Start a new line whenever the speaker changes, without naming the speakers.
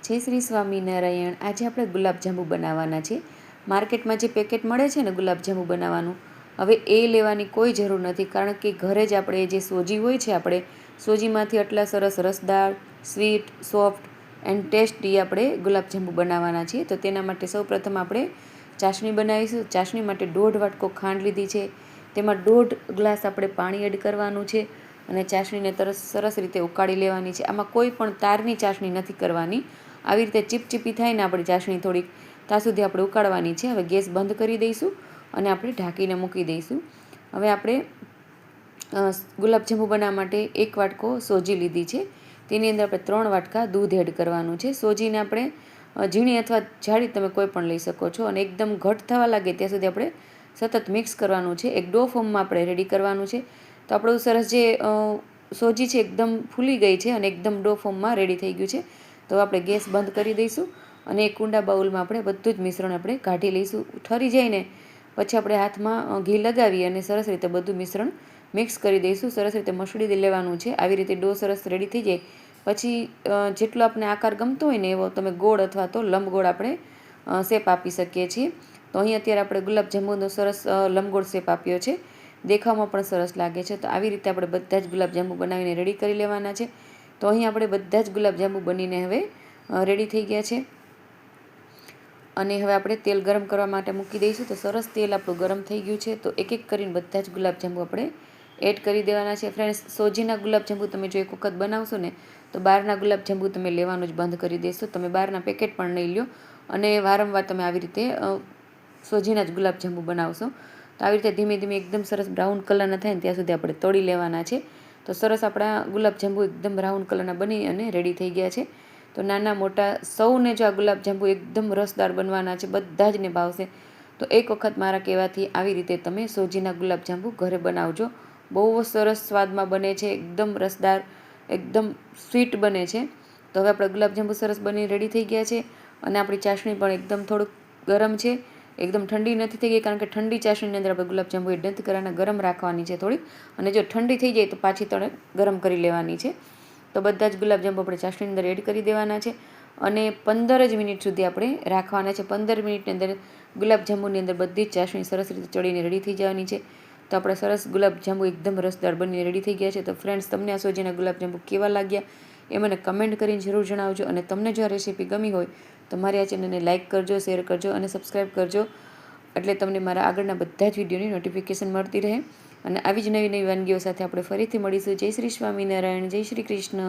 જય શ્રી સ્વામિનારાયણ। આજે આપણે ગુલાબજાંબુ બનાવવાના છે। માર્કેટમાં જે પેકેટ મળે છે ને ગુલાબજાંબુ બનાવવાનું, હવે એ લેવાની કોઈ જરૂર નથી, કારણ કે ઘરે જ આપણે જે સોજી હોય છે, આપણે સોજીમાંથી આટલા સરસ રસદાર, સ્વીટ, સોફ્ટ એન્ડ ટેસ્ટી આપણે ગુલાબજાંબુ બનાવવાના છીએ। તો તેના માટે સૌપ્રથમ આપણે ચાસણી બનાવીશું। ચાસણી માટે 1.5 વાટકો ખાંડ લીધી છે, તેમાં 1.5 ગ્લાસ આપણે પાણી એડ કરવાનું છે અને ચાસણીને સરસ રીતે ઉકાળી લેવાની છે। આમાં કોઈ પણ તારની ચાસણી નથી કરવાની, આવી રીતે ચીપચીપી થાય ને આપણી ચાસણી થોડીક, ત્યાં સુધી આપણે ઉકાળવાની છે। હવે ગેસ બંધ કરી દઈશું અને આપણે ઢાંકીને મૂકી દઈશું। હવે આપણે ગુલાબજાંબુ બનાવવા માટે 1 વાટકો સોજી લીધી છે, તેની અંદર આપણે 3 વાટકા દૂધ એડ કરવાનું છે। સોજીને આપણે ઝીણી અથવા જાડી તમે કોઈ પણ લઈ શકો છો અને એકદમ ઘટ થવા લાગે ત્યાં સુધી આપણે સતત મિક્સ કરવાનું છે। એક ડો ફોર્મમાં આપણે રેડી કરવાનું છે। તો આપણું સરસ જે સોજી છે એકદમ ફૂલી ગઈ છે અને એકદમ ડો ફોર્મમાં રેડી થઈ ગયું છે। તો આપણે ગેસ બંધ કરી દઈશું અને એક ઊંડા બાઉલમાં આપણે બધું જ મિશ્રણ આપણે કાઢી લઈશું। ઠરી જાય ને પછી આપણે હાથમાં ઘી લગાવી અને સરસ રીતે બધું મિશ્રણ મિક્સ કરી દઈશું। સરસ રીતે મસળી લેવાનું છે। આવી રીતે ડો સરસ રેડી થઈ જાય પછી જેટલો આપણે આકાર ગમતો હોય ને એવો તમે ગોળ અથવા તો લંબગોળ આપણે શેપ આપી શકીએ છીએ। તો અહીં અત્યારે આપણે ગુલાબજાંબુનો સરસ લંબગોળ શેપ આપ્યો છે, દેખાવમાં પણ સરસ લાગે છે। તો આવી રીતે આપણે બધા જ ગુલાબજાંબુ બનાવીને રેડી કરી લેવાના છે। તો અહીં આપણે બધા જ ગુલાબજાંબુ બનીને હવે રેડી થઈ ગયા છે અને હવે આપણે તેલ ગરમ કરવા માટે મૂકી દઈશું। તો સરસ તેલ આપણું ગરમ થઈ ગયું છે, તો એક એક કરીને બધા જ ગુલાબજાંબુ આપણે એડ કરી દેવાના છે। ફ્રેન્ડ્સ, સોજીના ગુલાબજાંબુ તમે જો એક વખત બનાવશો ને તો બહારના ગુલાબજાંબુ તમે લેવાનું જ બંધ કરી દેશો। તમે બહારના પેકેટ પણ નહીં લ્યો અને વારંવાર તમે આવી રીતે સોજીના જ ગુલાબજાંબુ બનાવશો તો આવી રીતે ધીમે ધીમે એકદમ સરસ બ્રાઉન કલરના થાય ને ત્યાં સુધી આપણે તળી લેવાના છે। તો સરસ આપણા ગુલાબજાંબુ એકદમ બ્રાઉન કલરના બની અને રેડી થઈ ગયા છે। તો નાના મોટા સૌને જો આ ગુલાબજાંબુ એકદમ રસદાર બનવાના છે, બધા જને ભાવશે। તો એક વખત મારા કહેવાથી આવી રીતે તમે સોજીના ગુલાબજાંબુ ઘરે બનાવજો, બહુ સરસ સ્વાદમાં બને છે, એકદમ રસદાર, એકદમ સ્વીટ બને છે। તો હવે આપણા ગુલાબજાંબુ સરસ બની રેડી થઈ ગયા છે અને આપણી ચાસણી પણ એકદમ થોડુંક ગરમ છે, એકદમ ઠંડી નથી થઈ ગઈ, કારણ કે ઠંડી ચાસણીની અંદર આપણે ગુલાબજાંબુ એડ નથી કરવાના, ગરમ રાખવાની છે થોડીક, અને જો ઠંડી થઈ જાય તો પાછી તળે ગરમ કરી લેવાની છે। તો બધા જ ગુલાબજાંબુ આપણે ચાસણીની અંદર એડ કરી દેવાના છે અને 15 જ મિનિટ સુધી આપણે રાખવાના છે। 15 મિનિટની અંદર ગુલાબજાંબુની અંદર બધી જ ચાસણી સરસ રીતે ચડીને રેડી થઈ જવાની છે। તો આપણે સરસ ગુલાબજાંબુ એકદમ રસદાર બનીને રેડી થઈ ગયા છે। તો ફ્રેન્ડ્સ, તમને આ સોજીના ગુલાબજાંબુ કેવા લાગ્યા એ મને કમેન્ટ કરીને જરૂર જણાવજો અને તમને જો આ રેસીપી ગમી હોય તો મારી આ ચેનલને લાઇક કરજો, શેર કરજો અને સબસ્ક્રાઈબ કરજો, એટલે તમને મારા આગળના બધા જ વિડીયોની નોટિફિકેશન મળતી રહે। અને આવી જ નવી નવી વાનગીઓ સાથે આપણે ફરીથી મળીશું। જય શ્રી સ્વામિનારાયણ, જય શ્રી કૃષ્ણ।